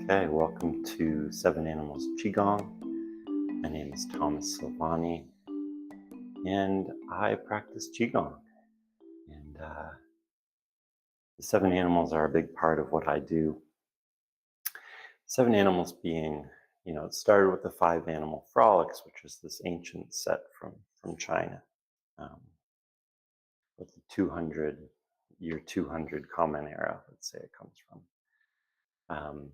Okay, welcome to Seven Animals Qigong. My name is Thomas Silvani, and I practice Qigong. And the seven animals are a big part of what I do. Seven animals being, it started with the five animal frolics, which is this ancient set from China, um, with the 200 Common Era, let's say it comes from. Um,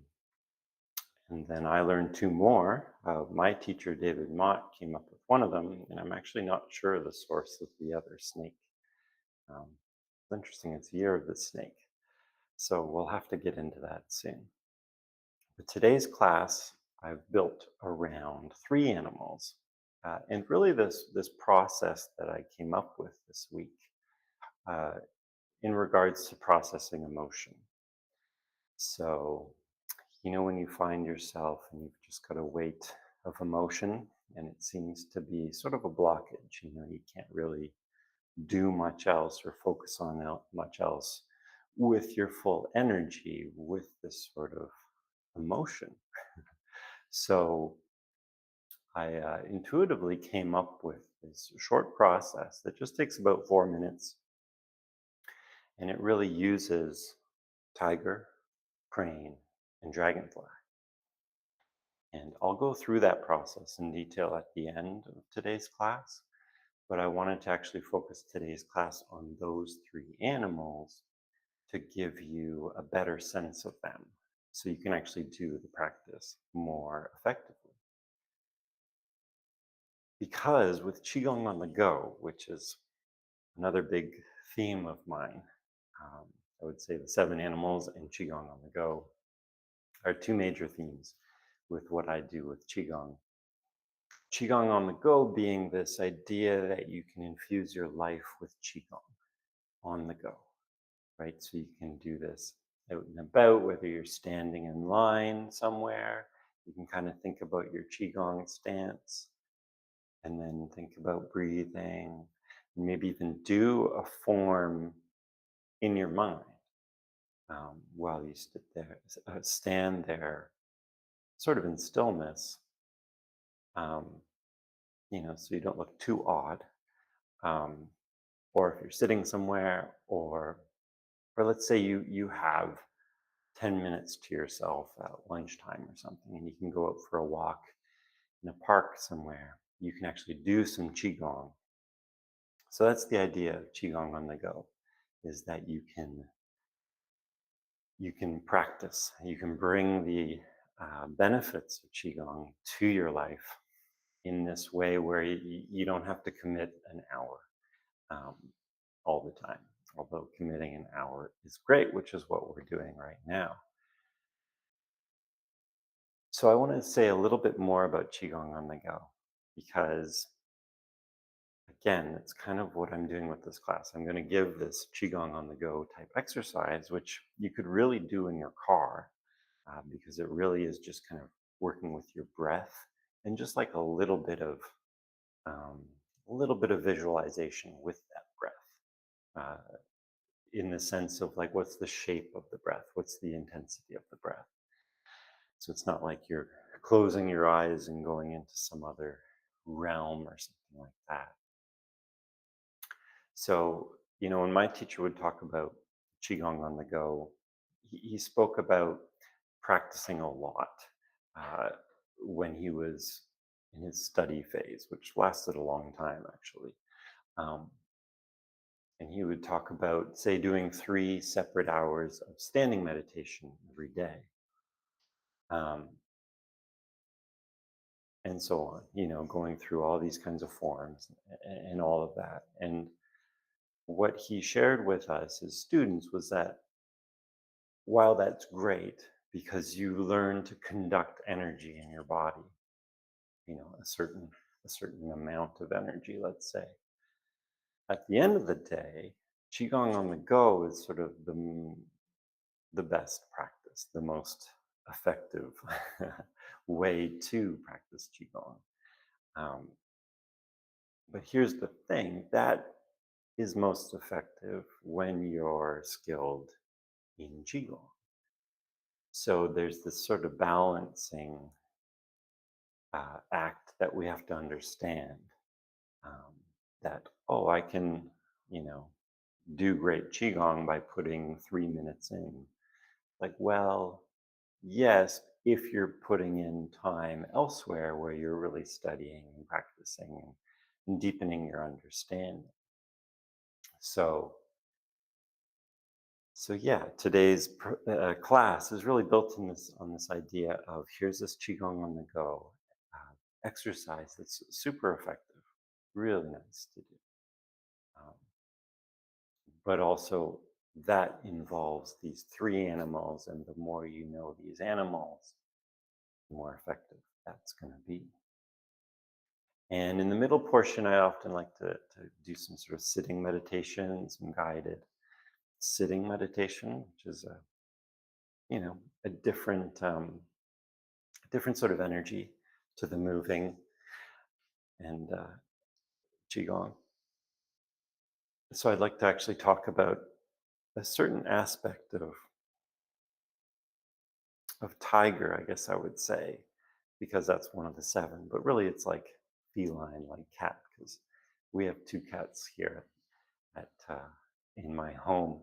And then I learned two more. My teacher, David Mott, came up with one of them, and I'm actually not sure the source of the other snake. It's interesting, it's Year of the Snake. So we'll have to get into that soon. But today's class, I've built around three animals. And really this process that I came up with this week uh, in regards to processing emotion. So when you find yourself and you've just got a weight of emotion and it seems to be sort of a blockage, you can't really do much else or focus on much else with your full energy with this sort of emotion. So I intuitively came up with this short process that just takes about 4 minutes, and it really uses tiger, crane, and dragonfly. And I'll go through that process in detail at the end of today's class, but I wanted to actually focus today's class on those three animals to give you a better sense of them so you can actually do the practice more effectively. Because with Qigong on the go, which is another big theme of mine, I would say the seven animals and Qigong on the go are two major themes with what I do with Qigong. Qigong on the go being this idea that you can infuse your life with Qigong on the go, right? So you can do this out and about, whether you're standing in line somewhere, you can kind of think about your Qigong stance and then think about breathing, and maybe even do a form in your mind while you stand there, sort of in stillness, um, so you don't look too odd. Um, or if you're sitting somewhere, or let's say you have 10 minutes to yourself at lunchtime or something, and you can go out for a walk in a park somewhere, you can actually do some qigong. So that's the idea of qigong on the go, is that you can practice, you can bring the benefits of qigong to your life in this way where you don't have to commit an hour um, all the time. Although committing an hour is great, which is what we're doing right now. So I want to say a little bit more about Qigong on the go because, again, it's kind of what I'm doing with this class. I'm going to give this Qigong on the go type exercise, which you could really do in your car because it really is just kind of working with your breath and just like um, a little bit of visualization with that breath. In the sense of like, what's the shape of the breath? What's the intensity of the breath? So it's not like you're closing your eyes and going into some other realm or something like that. So, when my teacher would talk about Qigong on the go, he spoke about practicing a lot uh, when he was in his study phase, which lasted a long time actually. Um, and he would talk about, say, doing 3 separate hours of standing meditation every day. Um, and so on, going through all these kinds of forms and all of that. And what he shared with us as students was that while that's great because you learn to conduct energy in your body, a certain amount of energy, let's say. At the end of the day, qigong on the go is sort of the best practice, the most effective way to practice qigong. Um, But here's the thing, that is most effective when you're skilled in Qigong. So there's this sort of balancing act that we have to understand, um, that, oh, I can, you know, do great Qigong by putting 3 minutes in. Like, well, yes, if you're putting in time elsewhere where you're really studying and practicing and deepening your understanding. So, so yeah, today's class is really built on this idea of here's this qigong on the go exercise that's super effective, really nice to do, um, but also that involves these three animals, and the more you know these animals, the more effective that's going to be. And in the middle portion, I often like to do some sort of sitting meditation, some guided sitting meditation, which is a, you know, a different sort of energy to the moving and qigong. So I'd like to actually talk about a certain aspect of tiger, I guess I would say, because that's one of the seven. But really, it's like feline, like cat, because we have two cats here at in my home,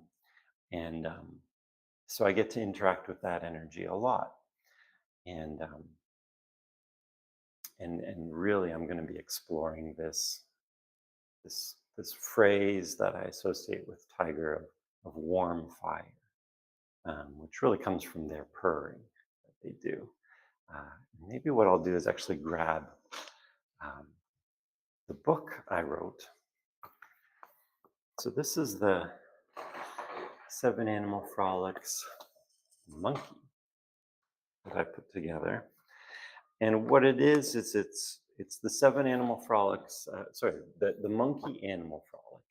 and so I get to interact with that energy a lot. And and really, I'm going to be exploring this phrase that I associate with tiger of warm fire, which really comes from their purring that they do. Maybe what I'll do is actually grab um, the book I wrote. So this is the Seven Animal Frolics Monkey that I put together. And what it is it's the Seven Animal Frolics, sorry, the Monkey Animal Frolic,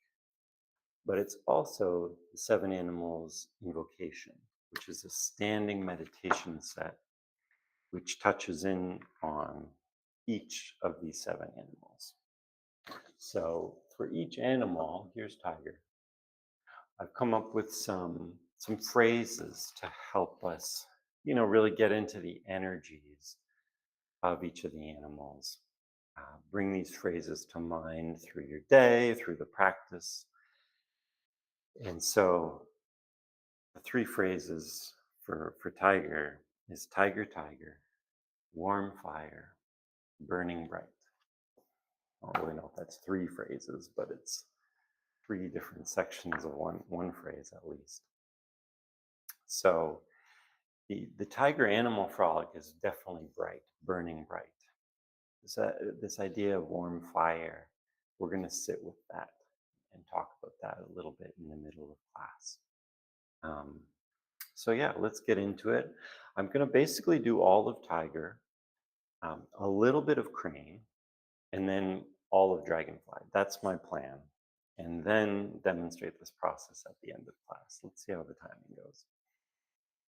but it's also the Seven Animals Invocation, which is a standing meditation set which touches in on each of these seven animals. So for each animal, here's Tiger. I've come up with some phrases to help us, you know, really get into the energies of each of the animals. Bring these phrases to mind through your day, through the practice. And so the three phrases for Tiger is Tiger, Tiger, warm fire, burning bright. I don't really know if that's three phrases, but it's three different sections of one phrase at least. So the Tiger Animal Frolic is definitely bright, burning bright. This idea of warm fire, we're going to sit with that and talk about that a little bit in the middle of class. Um, so yeah, let's get into it. I'm going to basically do all of Tiger, a little bit of Crane, and then all of Dragonfly. That's my plan. And then demonstrate this process at the end of class. Let's see how the timing goes.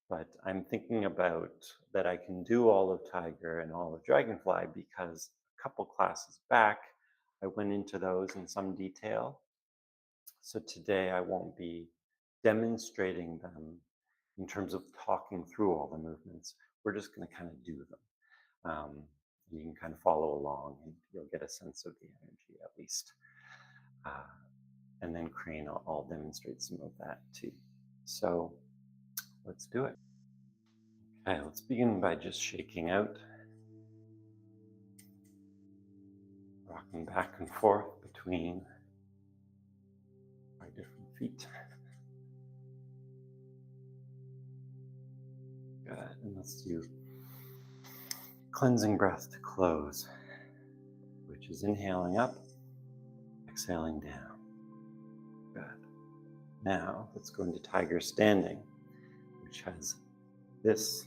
But I'm thinking about that I can do all of Tiger and all of Dragonfly because a couple classes back, I went into those in some detail. So today I won't be demonstrating them in terms of talking through all the movements. We're just going to kind of do them. You can kind of follow along and you'll get a sense of the energy at least. And then Crane, I'll demonstrate some of that too. So let's do it. Okay, let's begin by just shaking out, rocking back and forth between our different feet. Good, and let's do cleansing breath to close, which is inhaling up, exhaling down. Good. Now let's go into Tiger Standing, which has this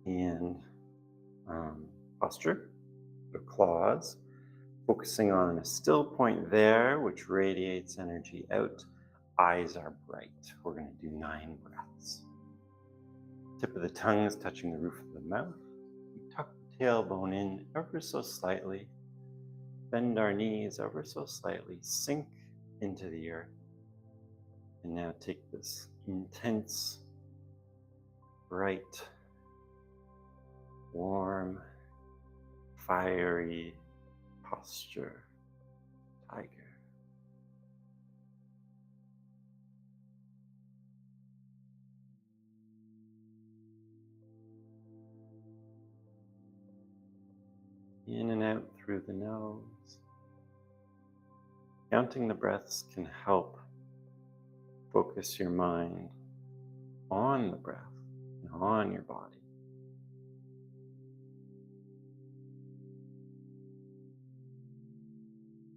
hand posture, the claws, focusing on a still point there, which radiates energy out. Eyes are bright. We're going to do 9 breaths. Tip of the tongue is touching the roof of the mouth. We tuck the tailbone in ever so slightly. Bend our knees ever so slightly. Sink into the earth. And now take this intense bright, warm, fiery posture tiger. In and out through the nose. Counting the breaths can help focus your mind on the breath and on your body.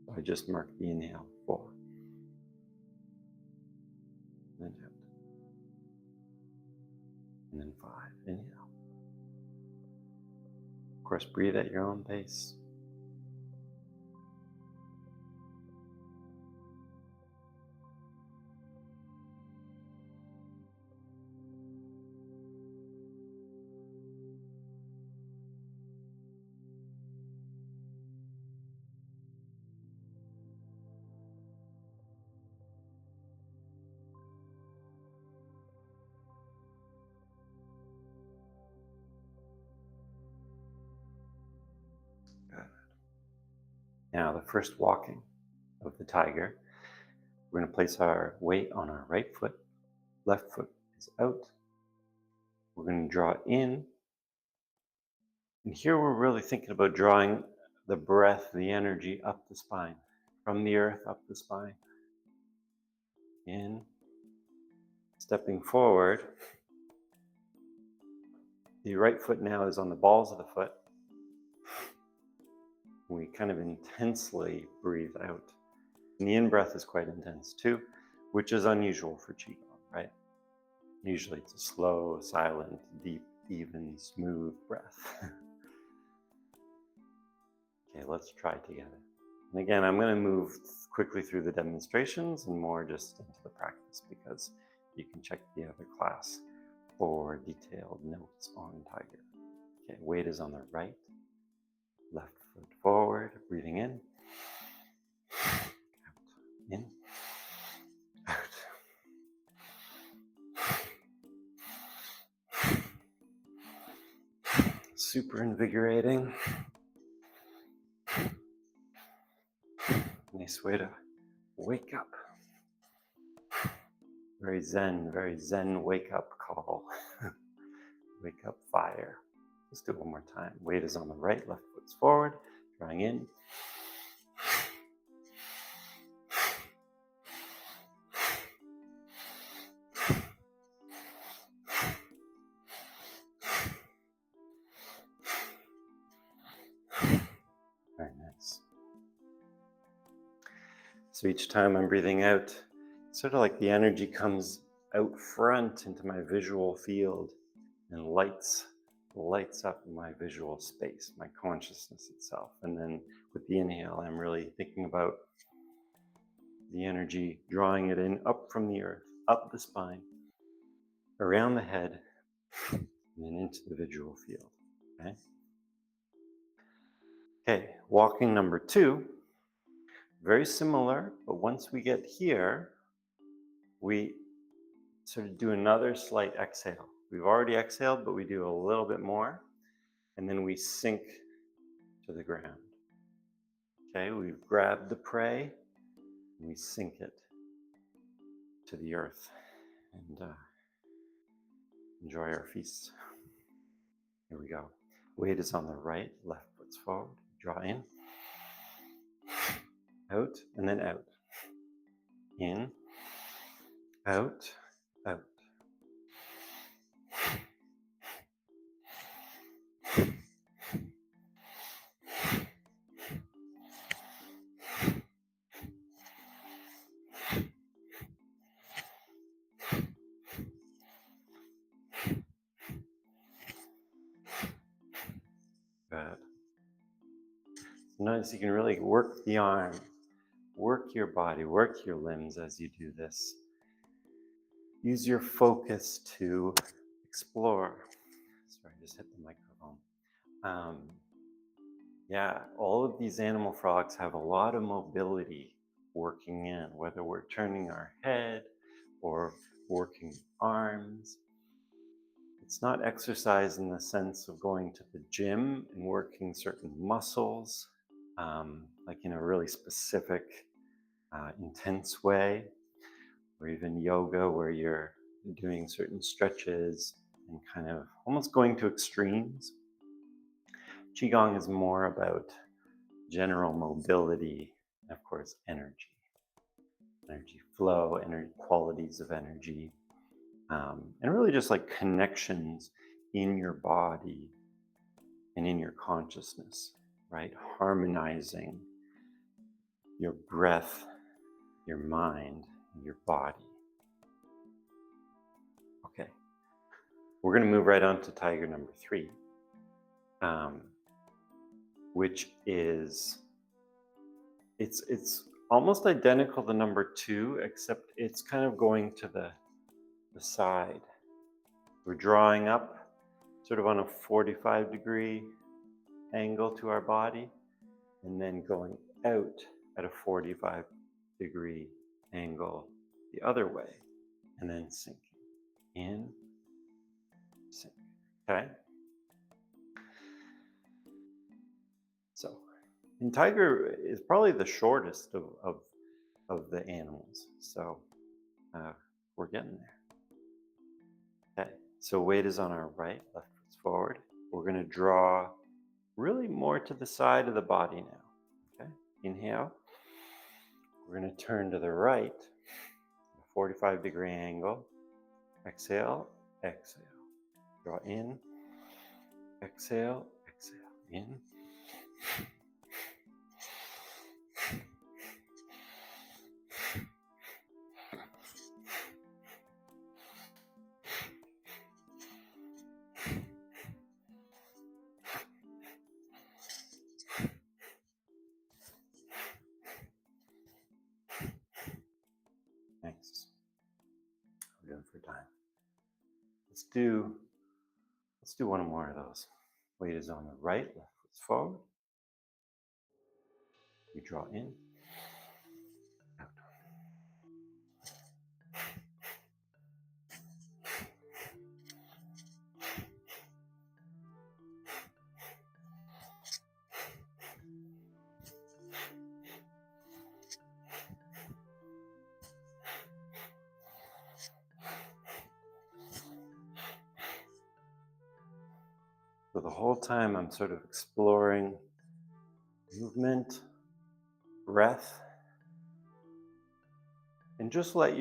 So I just marked the inhale, 4. And then out. And then 5, inhale. Of course, breathe at your own pace. Good. Now, the first walking of the tiger, we're going to place our weight on our right foot. Left foot is out. We're going to draw in. And here we're really thinking about drawing the breath, the energy up the spine, from the earth up the spine. In, stepping forward. The right foot now is on the balls of the foot. We kind of intensely breathe out. And the in-breath is quite intense too, which is unusual for Qigong, right? Usually it's a slow, silent, deep, even, smooth breath. Okay, let's try together. And again, I'm going to move quickly through the demonstrations and more just into the practice, because you can check the other class for detailed notes on Tiger. Okay, weight is on the right, left foot forward, breathing in, out, in, out. Super invigorating. Nice way to wake up. Very zen wake up call. Wake up fire. Let's do it one more time. Weight is on the right, left foot's forward, drawing in. Very nice. So each time I'm breathing out, sort of like the energy comes out front into my visual field and lights up my visual space, my consciousness itself. And then with the inhale, I'm really thinking about the energy, drawing it in up from the earth, up the spine, around the head, and then into the visual field. Okay? Okay, walking number 2, very similar, but once we get here, we sort of do another slight exhale. We've already exhaled, but we do a little bit more, and then we sink to the ground. Okay, we've grabbed the prey, and we sink it to the earth, and enjoy our feast. Here we go. Weight is on the right, left foot's forward. Draw in, out, and then out. In, out, out. Good. So notice you can really work the arm, work your body, work your limbs as you do this. Use your focus to explore. Sorry, I just hit the microphone. Yeah, all of these animal frogs have a lot of mobility working in, whether we're turning our head or working arms. It's not exercise in the sense of going to the gym and working certain muscles, like in a really specific, intense way, or even yoga where you're doing certain stretches and kind of almost going to extremes. Qigong is more about general mobility, and of course, energy flow, energy qualities of energy, and really just like connections in your body and in your consciousness, right? Harmonizing your breath, your mind, and your body. Okay, we're going to move right on to tiger number 3, which is it's almost identical to number 2, except it's kind of going to the side. We're drawing up sort of on a 45-degree angle to our body, and then going out at a 45-degree angle the other way, and then sinking in, sink. Okay? So, and tiger is probably the shortest of the animals. So, we're getting there. Okay, so weight is on our right, left foot's forward. We're going to draw really more to the side of the body now. Okay, inhale. We're going to turn to the right, a 45-degree angle. Exhale, exhale. Draw in, exhale, exhale, in. Thanks. We're doing for time. Let's do one more of those. Weight is on the right, left foot's forward. You draw in, out. So the whole time I'm sort of exploring movement, breath, and just let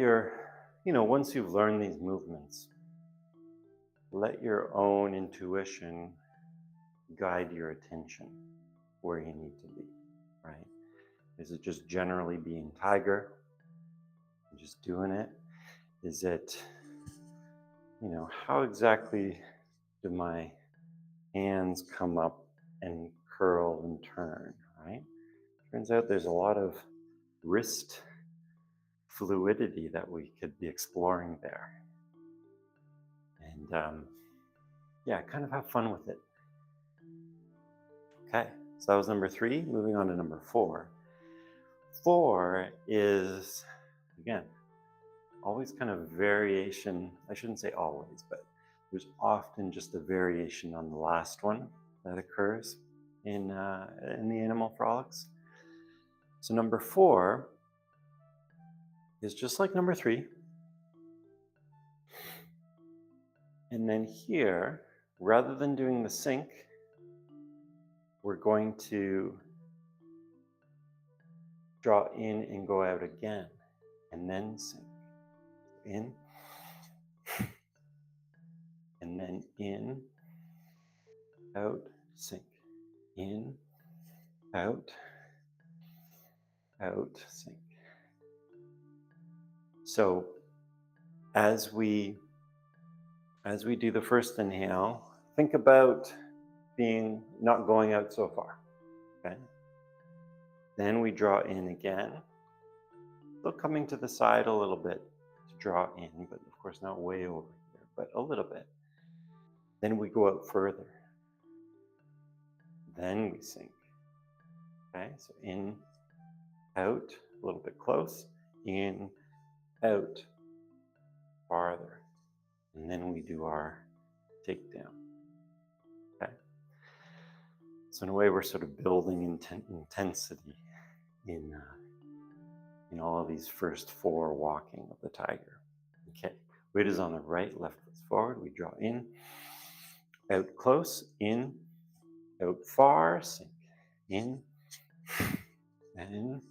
once you've learned these movements, let your own intuition guide your attention where you need to be, right? Is it just generally being tiger, just doing it? Is it, how exactly do my hands come up and curl and turn, right? Turns out there's a lot of wrist fluidity that we could be exploring there. And kind of have fun with it. Okay, so that was number 3. Moving on to number 4. 4 is, again, always kind of variation. I shouldn't say always, but there's often just a variation on the last one that occurs in the Animal Frolics. So number 4 is just like number 3. And then here, rather than doing the sink, we're going to draw in and go out again, and then sink. In, and then in, out, sink. In, out, sink. So as we do the first inhale, think about not going out so far. Okay. Then we draw in again, still coming to the side a little bit to draw in, but of course not way over here, but a little bit. Then we go out further. Then we sink. Okay, so in, out, a little bit close, in, out, farther. And then we do our takedown. Okay. So in a way, we're sort of building intensity in all of these first 4 walking of the tiger. Okay. Weight is on the right, left foot's forward. We draw in, out close, in, out far, sink, in, and in.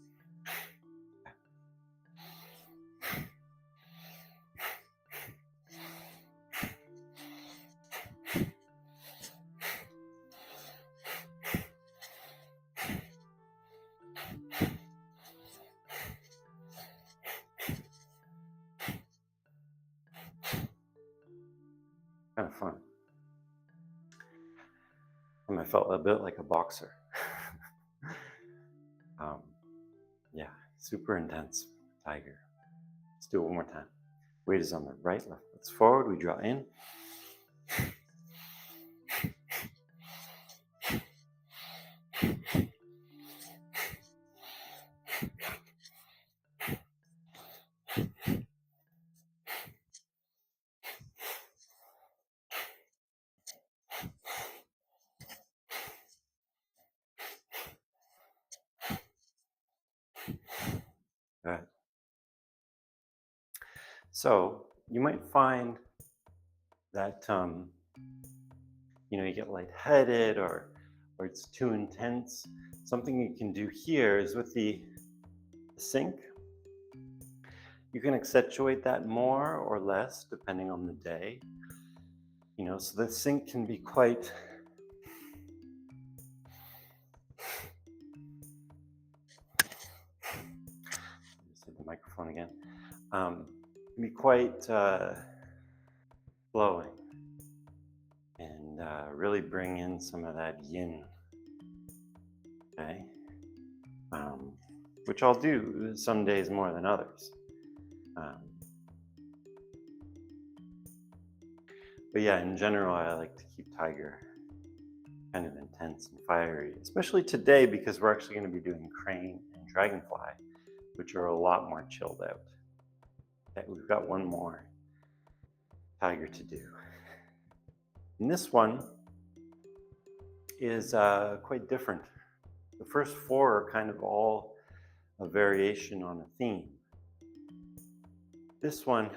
Kind of fun. And I felt a bit like a boxer. Yeah, super intense tiger. Let's do it one more time. Weight is on the right, left foot's forward. We draw in. Good. So you might find that you get lightheaded or it's too intense. Something you can do here is with the sink. You can accentuate that more or less depending on the day. So the sink can be quite the microphone again. Can be quite flowing and really bring in some of that yin. Okay, which I'll do some days more than others. But yeah, in general, I like to keep tiger kind of intense and fiery, especially today because we're actually going to be doing crane and dragonfly, which are a lot more chilled out. Okay, we've got one more tiger to do. And this one is quite different. The first 4 are kind of all a variation on a theme. This one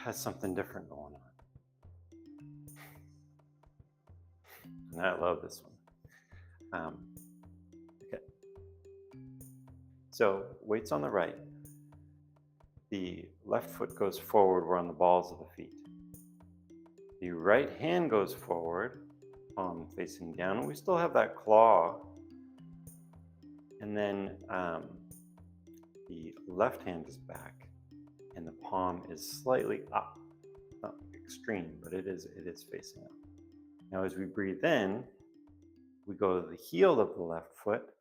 has something different going on. And I love this one. Okay. So weight's on the right. The left foot goes forward, we're on the balls of the feet. The right hand goes forward, palm facing down, and we still have that claw. And then the left hand is back, and the palm is slightly up. Not extreme, but it is facing up. Now as we breathe in, we go to the heel of the left foot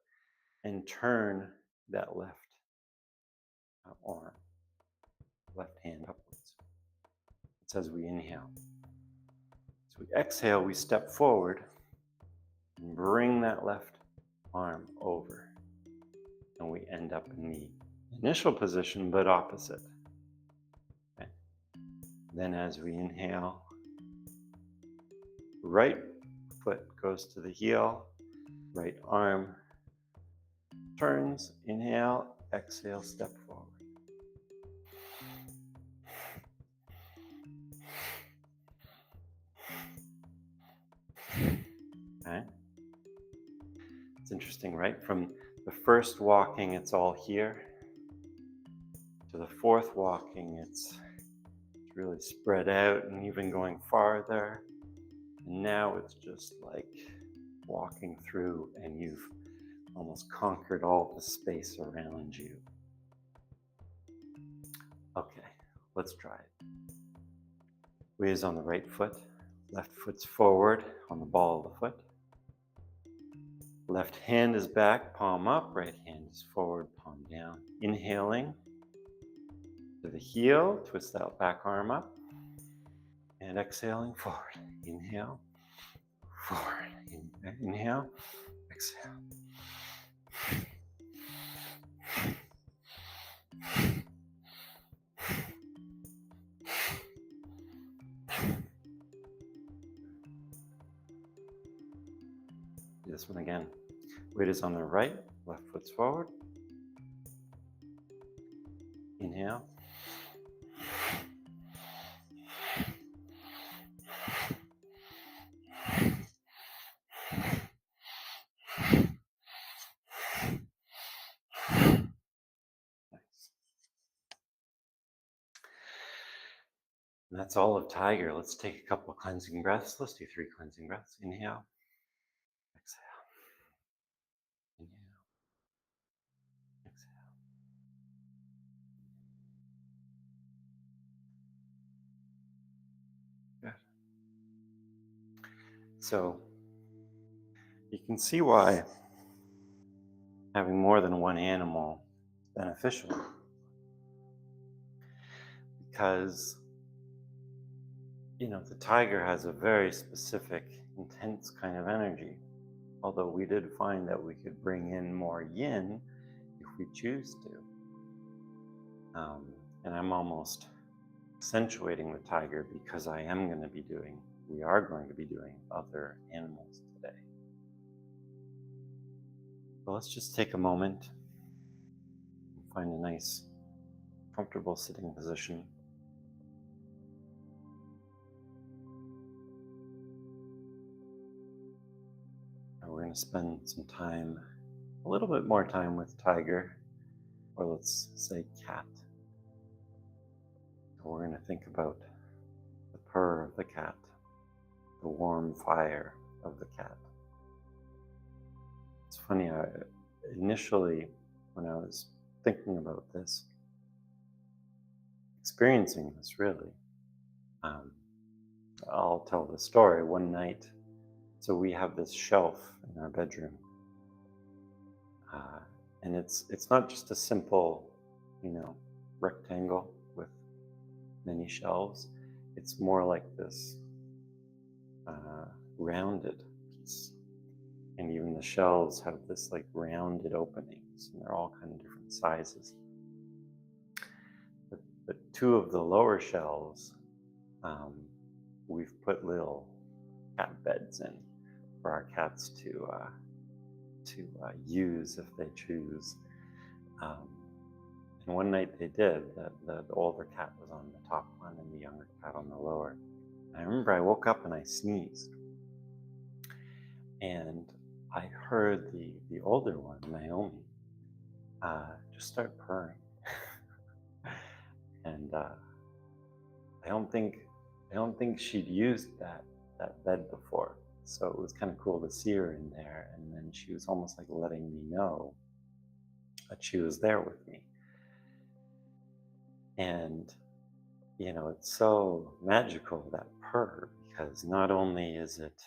and turn that left arm, left hand upwards. It's as we inhale. As we exhale, we step forward and bring that left arm over. And we end up in the initial position, but opposite. Okay. Then as we inhale, right foot goes to the heel, right arm turns, inhale, exhale, step forward. Okay. It's interesting, right? From the first walking, it's all here, to the 4th walking, it's really spread out and even going farther. And now it's just like walking through and you've almost conquered all the space around you. Okay, let's try it. Weight is on the right foot, left foot's forward on the ball of the foot. Left hand is back, palm up, right hand is forward, palm down. Inhaling to the heel, twist that back arm up, and exhaling forward. Inhale, forward. Inhale, exhale. this one again. Weight is on the right, left foot's forward. Inhale. Nice. And that's all of Tiger. Let's take a couple of cleansing breaths. Let's do 3 cleansing breaths. Inhale. Exhale. Inhale. Exhale. Good. So you can see why having more than one animal is beneficial, because the tiger has a very specific, intense kind of energy. Although we did find that we could bring in more yin if we choose to. And I'm almost accentuating the tiger because we are going to be doing other animals today. So let's just take a moment and find a nice, comfortable sitting position. And we're going to spend some time, a little bit more time with tiger, or let's say cat. And we're going to think about the purr of the cat, the warm fire of the cat. It's funny, initially, when I was thinking about this, experiencing this really, I'll tell the story. One night, so we have this shelf in our bedroom, and it's not just a simple, rectangle with many shelves. It's more like this rounded piece. And even the shelves have this like rounded openings, and they're all kind of different sizes. But 2 of the lower shelves, we've put little cat beds in for our cats to use if they choose. And one night they did. The older cat was on the top one, and the younger cat on the lower. And I remember I woke up and I sneezed, and I heard the older one, Naomi, just start purring. And I don't think she'd used that bed before, so it was kind of cool to see her in there. And then she was almost like letting me know that she was there with me. And it's so magical, that purr, because not only is it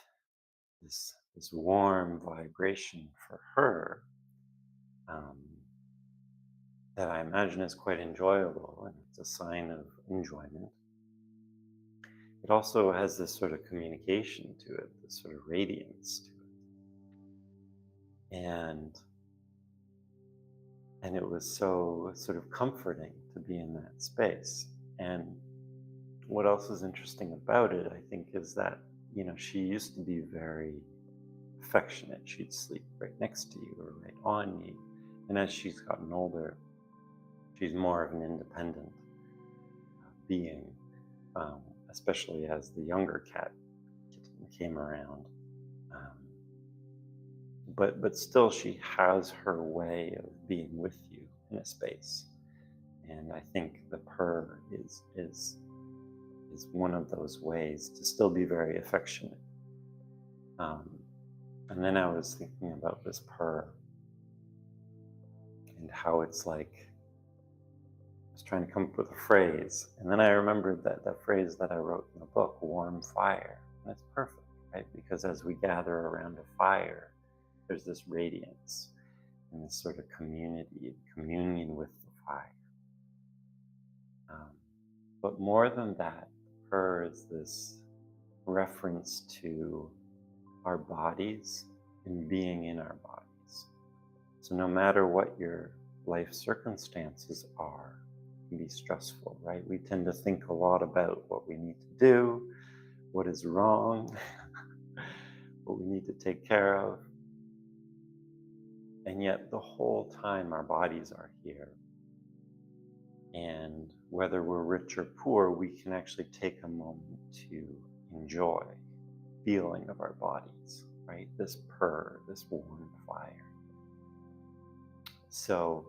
this warm vibration for her, that I imagine is quite enjoyable, and it's a sign of enjoyment. It also has this sort of communication to it, this sort of radiance to it. And it was so sort of comforting to be in that space. And what else is interesting about it, I think, is that, she used to be very affectionate. She'd sleep right next to you or right on you. And as she's gotten older, she's more of an independent being, especially as the younger cat came around. But still, she has her way of being with you in a space. And I think the purr is one of those ways to still be very affectionate. And then I was thinking about this purr and how it's like, I was trying to come up with a phrase, and then I remembered that phrase that I wrote in the book, warm fire. And that's perfect, right? Because as we gather around a fire, there's this radiance and this sort of communion with the fire. But more than that, purr is this reference to our bodies and being in our bodies. So no matter what your life circumstances are, it can be stressful, right? We tend to think a lot about what we need to do, what is wrong, what we need to take care of. And yet the whole time our bodies are here. And whether we're rich or poor, we can actually take a moment to enjoy feeling of our bodies, right? This purr, this warm fire. So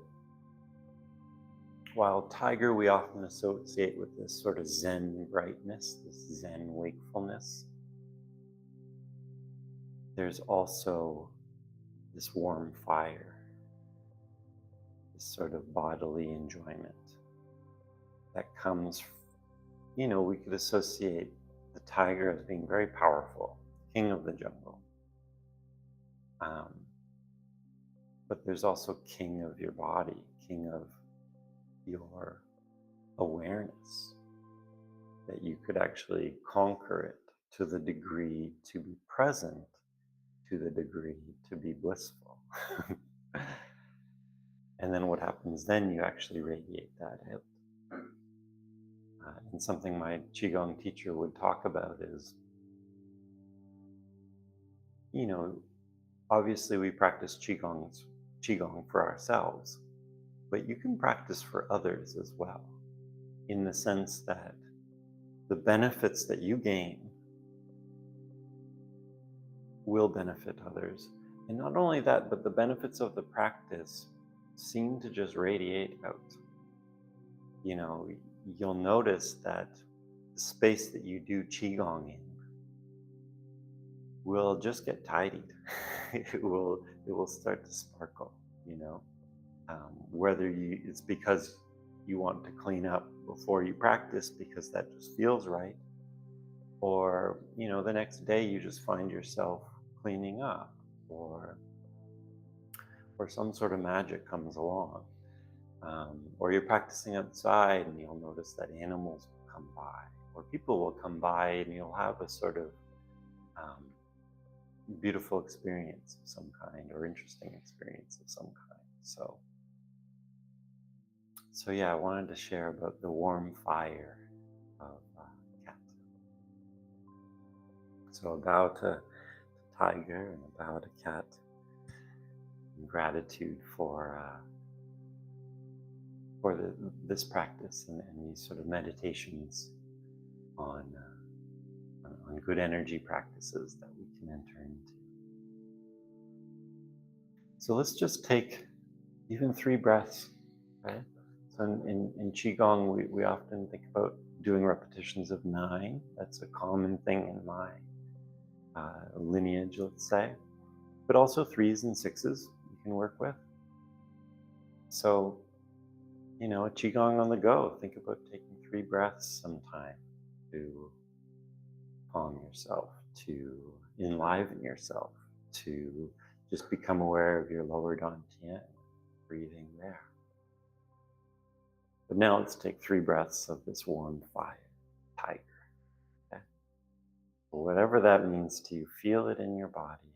while tiger we often associate with this sort of Zen brightness, this Zen wakefulness, there's also this warm fire, this sort of bodily enjoyment that comes, we could associate the tiger as being very powerful, king of the jungle. Um, but there's also king of your body, king of your awareness, that you could actually conquer it to the degree to be present, to the degree to be blissful. And then what happens then, you actually radiate that out. And something my Qigong teacher would talk about is, you know, obviously we practice Qigong for ourselves, but you can practice for others as well, in the sense that the benefits that you gain will benefit others. And not only that, but the benefits of the practice seem to just radiate out. You'll notice that the space that you do Qigong in will just get tidied. it will start to sparkle, whether it's because you want to clean up before you practice because that just feels right, or the next day you just find yourself cleaning up, or some sort of magic comes along, or you're practicing outside and you'll notice that animals will come by, or people will come by, and you'll have a sort of um, beautiful experience of some kind, or interesting experience of some kind. So yeah, I wanted to share about the warm fire of cat. So a bow to tiger and a bow to cat, and gratitude for this practice, and these sort of meditations on good energy practices that we can enter into. So let's just take even 3 breaths, right? So in Qigong, we often think about doing repetitions of 9. That's a common thing in my lineage, let's say. But also 3s and 6s you can work with. So, a Qigong on the go. Think about taking 3 breaths sometime to calm yourself, to enliven yourself, to just become aware of your lower dantian, breathing there. But now let's take 3 breaths of this warm fire, tiger. Okay? Whatever that means to you, feel it in your body.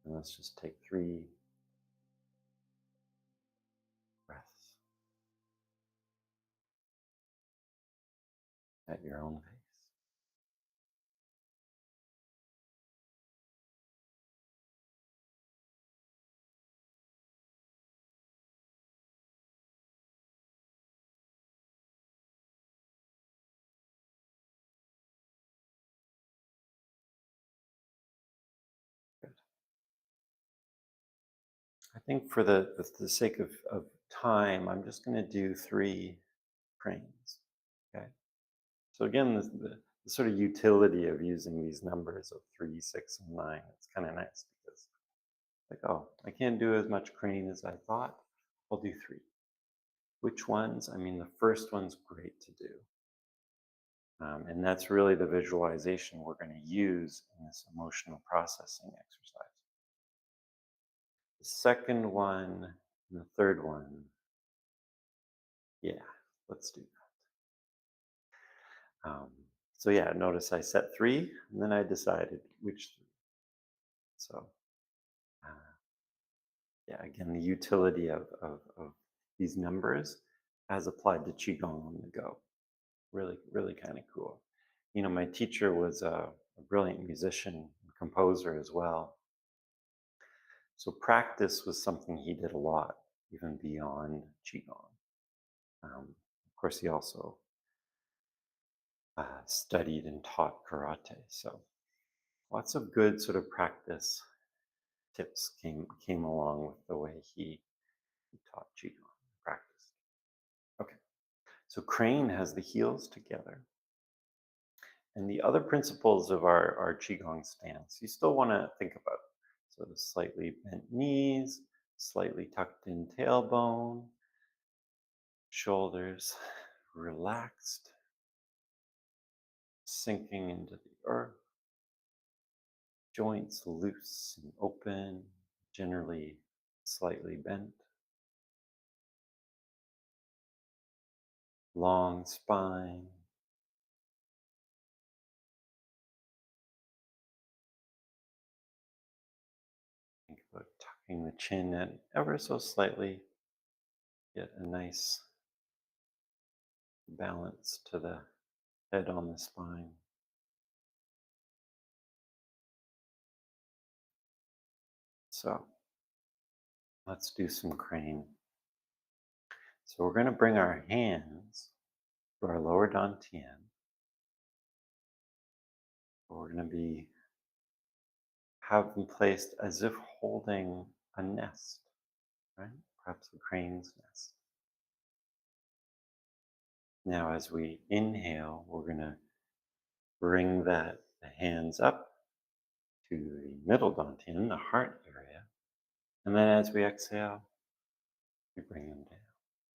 And let's just take 3 breaths at your own pace. Good. I think for the sake of time, I'm just going to do 3 cranes. Okay. So again, the sort of utility of using these numbers of 3, 6, and 9, it's kind of nice because, oh, I can't do as much crane as I thought. I'll do 3. Which ones? I mean, the first one's great to do. And that's really the visualization we're going to use in this emotional processing exercise. The second one and the third one, yeah, let's do that. So yeah, notice I set 3, and then I decided which 3. So yeah, again, the utility of these numbers as applied to Qigong on the go. Really, really kind of cool. My teacher was a brilliant musician and composer as well. So practice was something he did a lot, even beyond Qigong. Of course, he also studied and taught karate. So lots of good sort of practice tips came along with the way he taught Qigong practice. Okay, so Crane has the heels together. And the other principles of our Qigong stance, you still want to think about. So the slightly bent knees, slightly tucked in tailbone, shoulders relaxed, sinking into the earth, joints loose and open, generally slightly bent, long spine. Think about tucking the chin in ever so slightly, get a nice balance to the head on the spine. So let's do some crane. So we're going to bring our hands to our lower dantian. We're going to have them placed as if holding a nest, right? Perhaps a crane's nest. Now, as we inhale, we're going to bring the hands up to the middle dantian, the heart area. And then as we exhale, we bring them down.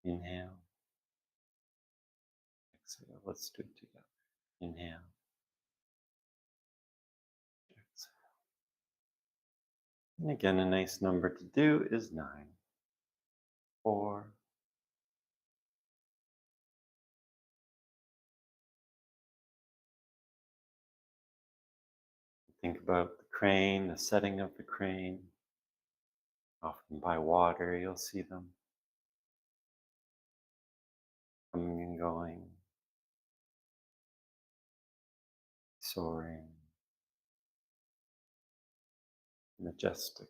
Inhale, exhale. Let's do it together. Inhale, exhale. And again, a nice number to do is 9, 4, think about the crane, the setting of the crane. Often by water, you'll see them coming and going, soaring, majestic.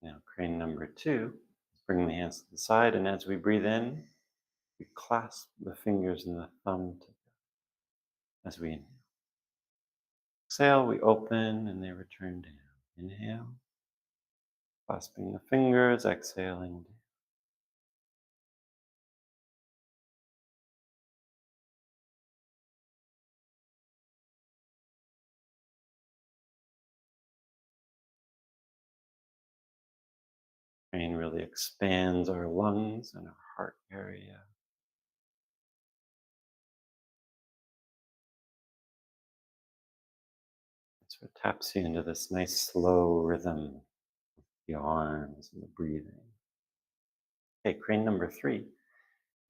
Now, crane number 2, bring the hands to the side, and as we breathe in, we clasp the fingers and the thumb together as we inhale. Exhale, we open and they return down. Inhale, clasping the fingers, exhaling down. Crane really expands our lungs and our heart area. So it taps you into this nice slow rhythm, the arms and the breathing. Okay, crane number 3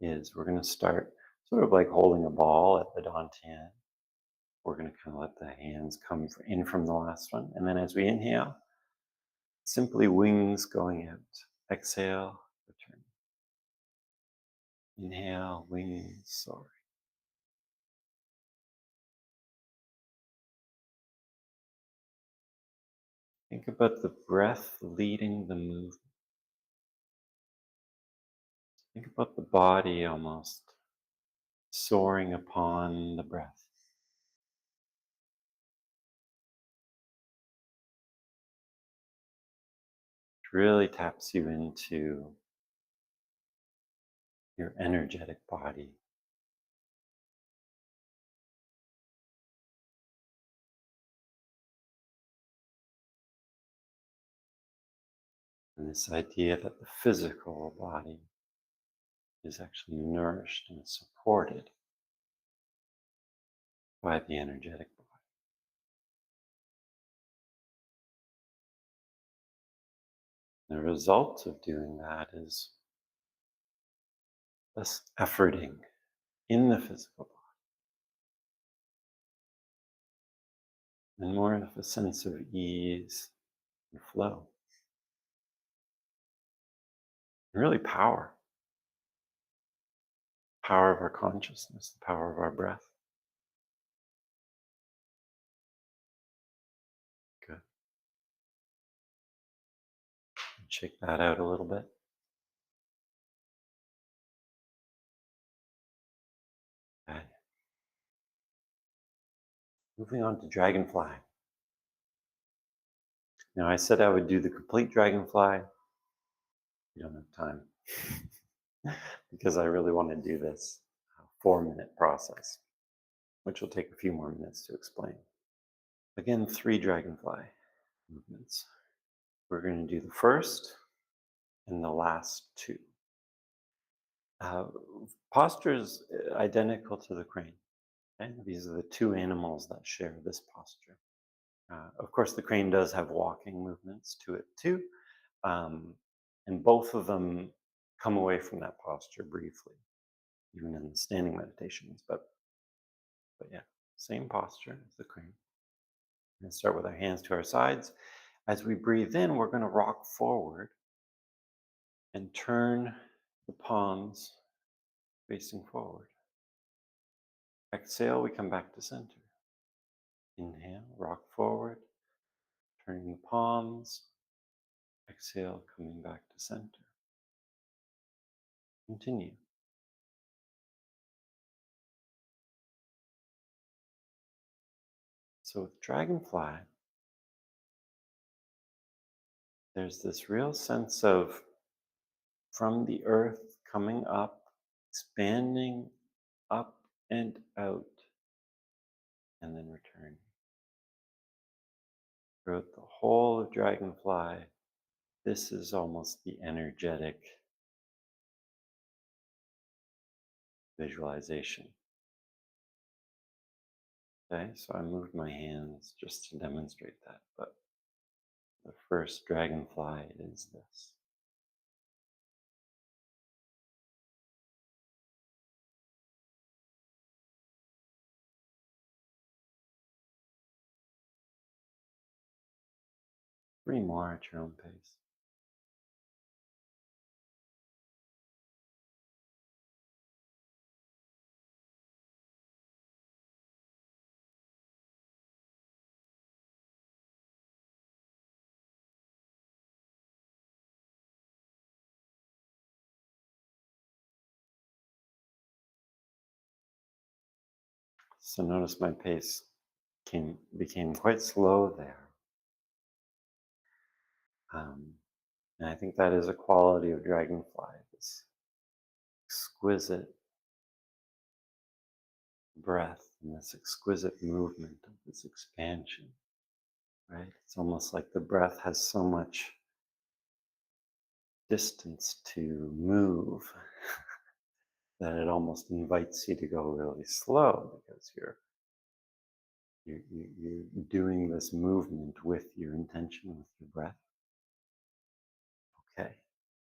is we're going to start sort of like holding a ball at the dantian. We're going to kind of let the hands come in from the last one. And then as we inhale, simply wings going out. Exhale, return. Inhale, wings soaring. Think about the breath leading the movement. Think about the body almost soaring upon the breath. It really taps you into your energetic body. And this idea that the physical body is actually nourished and supported by the energetic body. The result of doing that is less efforting in the physical body and more of a sense of ease and flow. And really power. power of our consciousness, the power of our breath. Good. Shake that out a little bit. Okay. Moving on to Dragonfly. Now, I said I would do the complete Dragonfly. We don't have time because I really want to do this 4-minute process, which will take a few more minutes to explain. Again, 3 Dragonfly movements. We're going to do the first and the last 2. Postures identical to the crane. Okay? These are the 2 animals that share this posture. Of course, the crane does have walking movements to it too, and both of them come away from that posture briefly, even in the standing meditations. But yeah, same posture as the crane. We're going to start with our hands to our sides. As we breathe in, we're going to rock forward and turn the palms facing forward. Exhale, we come back to center. Inhale, rock forward, turning the palms. Exhale, coming back to center. Continue. So with Dragonfly, there's this real sense of from the earth coming up, expanding up and out, and then returning. Throughout the whole of Dragonfly, this is almost the energetic visualization. Okay, so I moved my hands just to demonstrate that, but the first Dragonfly is this. Three more at your own pace. So notice my pace became quite slow there. And I think that is a quality of Dragonfly, this exquisite breath and this exquisite movement of this expansion, right? It's almost like the breath has so much distance to move that it almost invites you to go really slow because you're doing this movement with your intention, with your breath. Okay,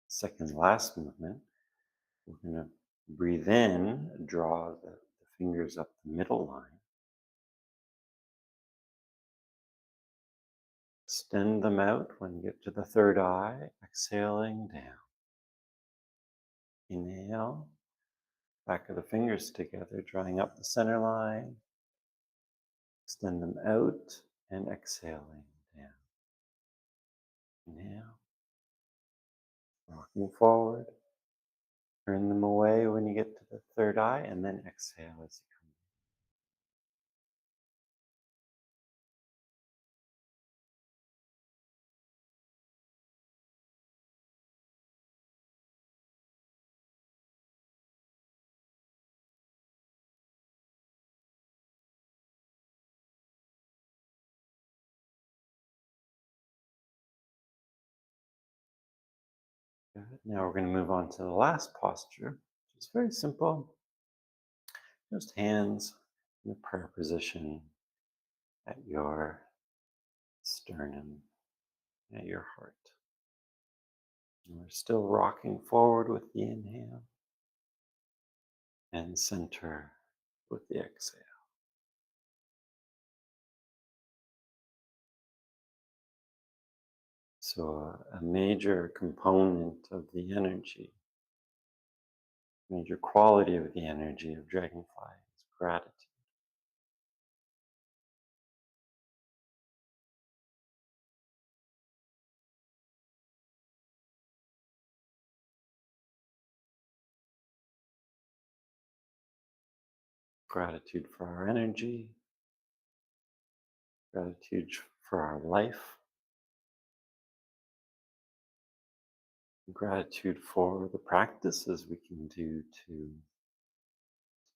second last movement, we're going to breathe in, draw the fingers up the middle line. Extend them out when you get to the third eye, exhaling down. Inhale, back of the fingers together, drawing up the center line. Extend them out and exhaling down. Inhale, rocking forward. Turn them away when you get to the third eye, and then exhale as you come. Good. Now we're going to move on to the last posture, which is very simple. Just hands in the prayer position at your sternum, at your heart. And we're still rocking forward with the inhale and center with the exhale. So a major component of the energy Major quality of the energy of Dragonfly is gratitude. Gratitude for our energy, gratitude for our life, gratitude for the practices we can do to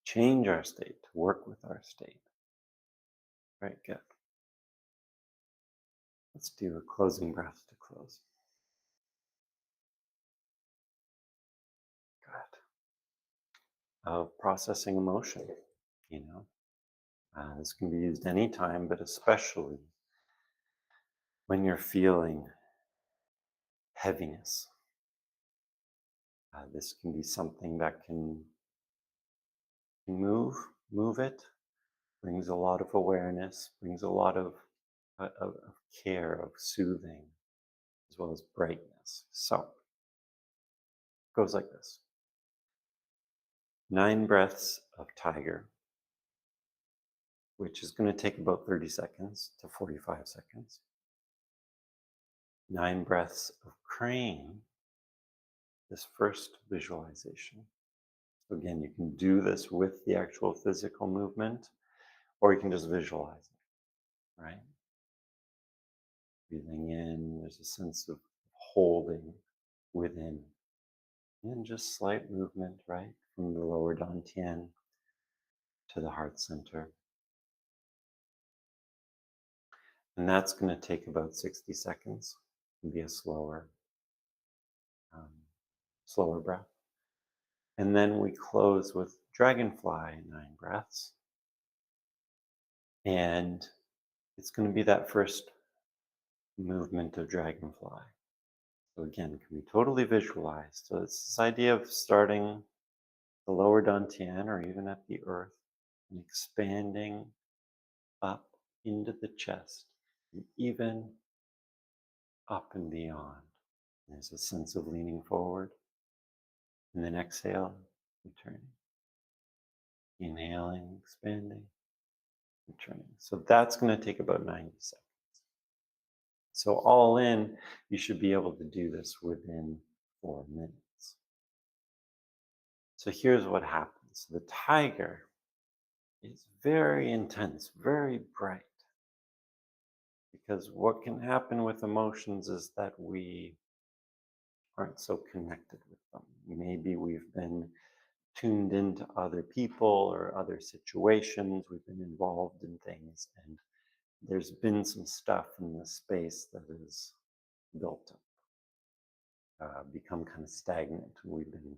change our state, to work with our state. Right, good. Let's do a closing breath to close. Good. Of processing emotion, you know. This can be used anytime, but especially when you're feeling heaviness. This can be something that can move it, brings a lot of awareness, brings a lot of care, of soothing, as well as brightness. So, it goes like this. 9 breaths of tiger, which is going to take about 30 seconds to 45 seconds. 9 breaths of crane, this first visualization. So again, you can do this with the actual physical movement, or you can just visualize it, right? Breathing in, there's a sense of holding within, and just slight movement, right? From the lower dantian to the heart center. And that's going to take about 60 seconds. It can be a um, slower breath. And then we close with Dragonfly 9 breaths. And it's going to be that first movement of Dragonfly. So again, it can be totally visualized. So it's this idea of starting the lower dantian or even at the earth and expanding up into the chest and even up and beyond. There's a sense of leaning forward. And then exhale, returning. Inhaling, expanding, returning. So that's going to take about 90 seconds. So all in, you should be able to do this within 4 minutes. So here's what happens. The tiger is very intense, very bright. Because what can happen with emotions is that we aren't so connected with them. Maybe we've been tuned into other people or other situations, we've been involved in things, and there's been some stuff in the space that is built up, become kind of stagnant, and we've been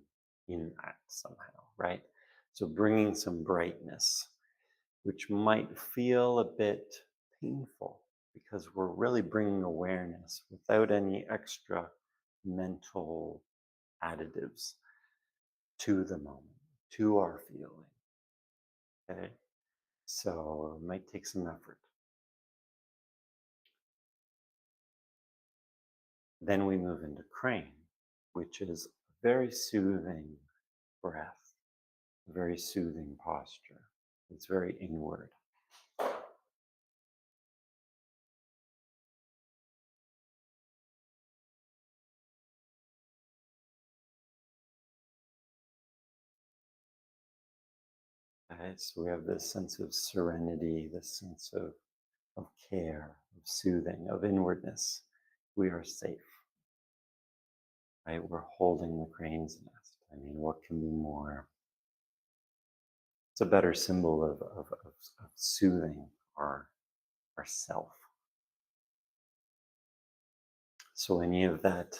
in that somehow, right? So bringing some brightness, which might feel a bit painful because we're really bringing awareness without any extra mental additives to the moment, to our feeling. Okay, so it might take some effort. Then we move into crane, which is a very soothing breath, a very soothing posture. It's very inward. Okay, so we have this sense of serenity, this sense of care, of soothing, of inwardness. We are safe, right? We're holding the crane's nest. I mean, what can be more? It's a better symbol of soothing our self. So any of that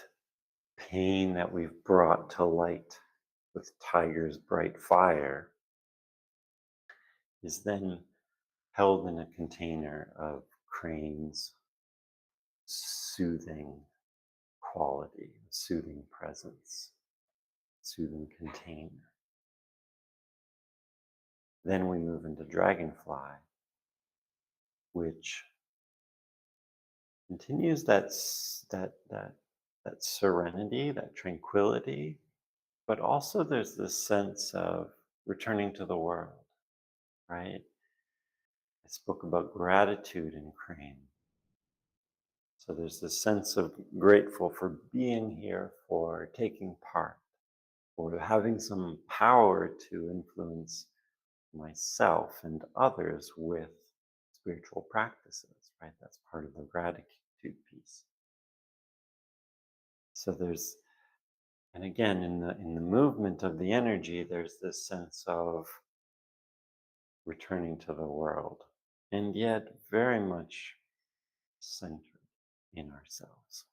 pain that we've brought to light with Tiger's bright fire is then held in a container of Crane's soothing quality, soothing presence, soothing container. Then we move into Dragonfly, which continues that serenity, that tranquility, But also there's this sense of returning to the world, right? I spoke about gratitude in Crane. So there's this sense of grateful for being here, for taking part, for having some power to influence myself and others with spiritual practices, right? That's part of the gratitude piece. So there's, and again, in the movement of the energy, there's this sense of returning to the world, and yet very much centered in ourselves,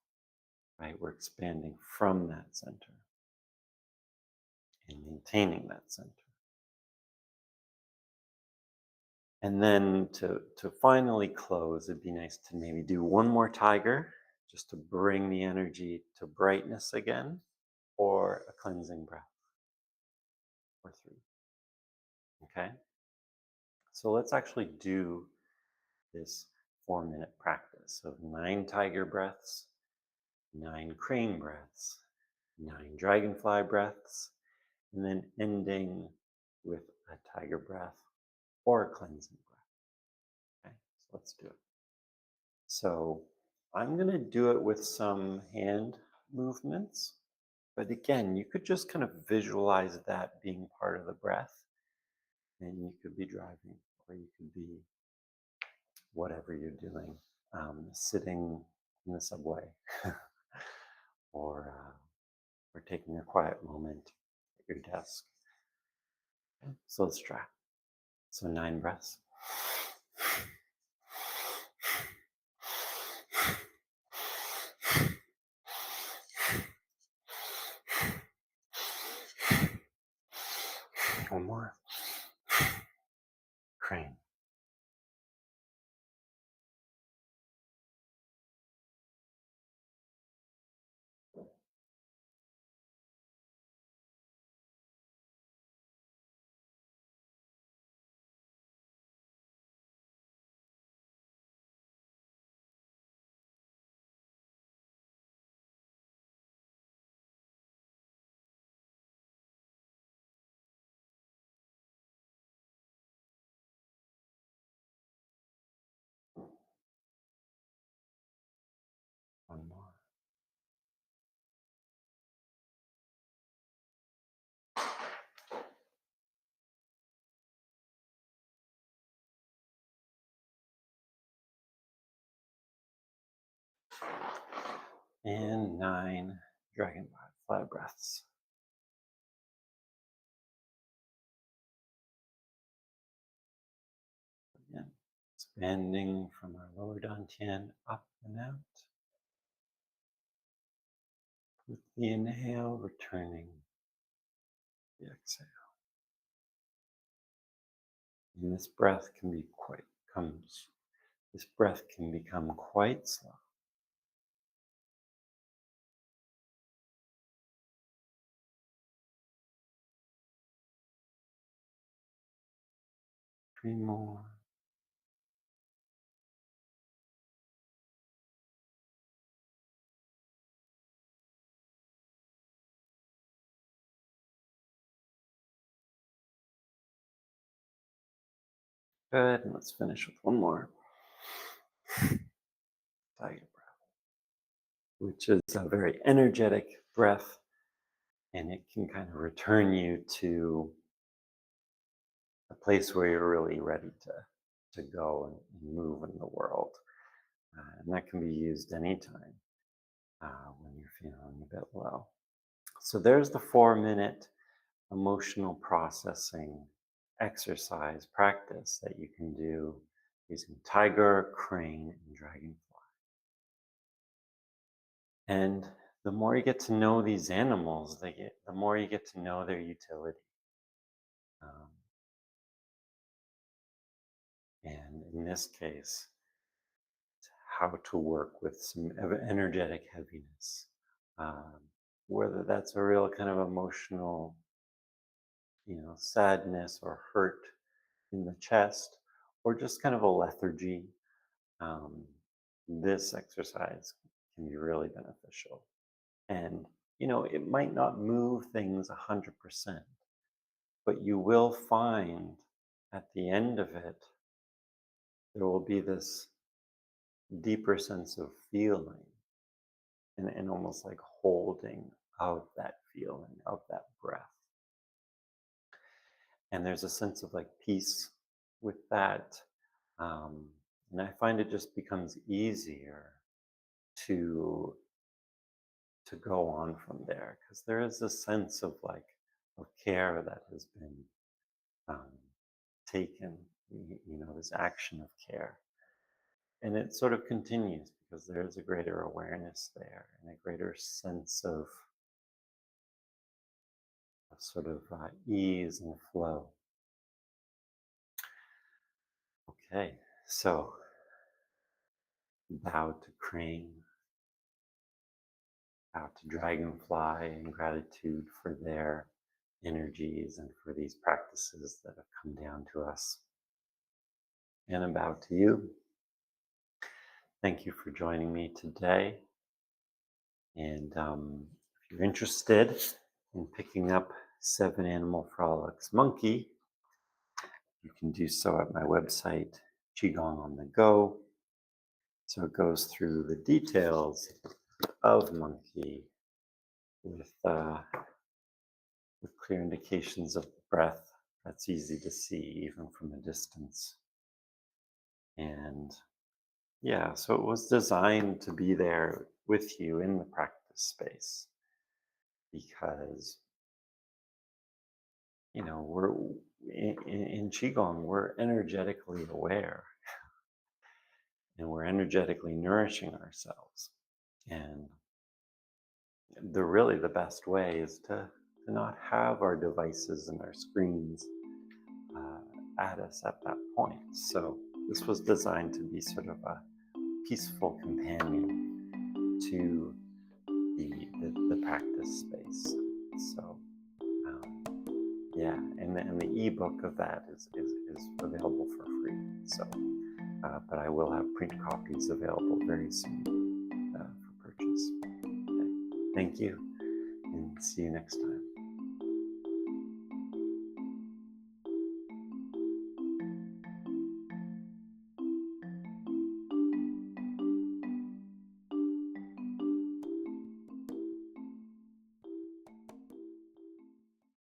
right? We're expanding from that center and maintaining that center. And then to finally close, it'd be nice to maybe do one more tiger just to bring the energy to brightness again, or a cleansing breath, or three. Okay? So let's actually do this 4-minute practice of 9 tiger breaths, 9 crane breaths, 9 dragonfly breaths, and then ending with a tiger breath or a cleansing breath. Okay, so let's do it. So I'm going to do it with some hand movements, but again, you could just kind of visualize that being part of the breath, and you could be driving, or you could be whatever you're doing, sitting in the subway, or or taking a quiet moment at your desk. Okay, so let's try. So 9 breaths. One more. Crane. One more. And 9 dragonfly breaths. Again, expanding from our lower dantian up and out. With the inhale, returning the exhale. And this breath can be this breath can become quite slow. 3 more. Good, and let's finish with one more. Tiger breath, which is a very energetic breath, and it can kind of return you to a place where you're really ready to go and move in the world. And that can be used anytime when you're feeling a bit low. So there's the 4-minute emotional processing exercise practice that you can do using tiger, crane, and dragonfly. And the more you get to know these animals, the more you get to know their utility. Um, and in this case, how to work with some energetic heaviness, um, whether that's a real kind of emotional, sadness or hurt in the chest, or just kind of a lethargy. Um, this exercise can be really beneficial. And it might not move things 100%, but you will find at the end of it, there will be this deeper sense of feeling and almost like holding of that feeling, of that breath. And there's a sense of like peace with that. And I find it just becomes easier to go on from there, because there is a sense of like of care that has been um, taken, this action of care. And it sort of continues because there is a greater awareness there and a greater sense of sort of ease and flow. Okay, so bow to Crane, bow to Dragonfly in gratitude for their energies and for these practices that have come down to us. And a bow to you. Thank you for joining me today. And if you're interested in picking up Seven Animal Frolics MONKEY, you can do so at my website, Qigong on the Go. So it goes through the details of MONKEY with clear indications of the breath that's easy to see even from a distance. And yeah, so it was designed to be there with you in the practice space, because we're in Qigong, we're energetically aware and we're energetically nourishing ourselves. And the best way is to not have our devices and our screens at us at that point. So this was designed to be sort of a peaceful companion to the practice space. So yeah, and the ebook of that is available for free. So, but I will have print copies available very soon for purchase. Okay. Thank you, and see you next time.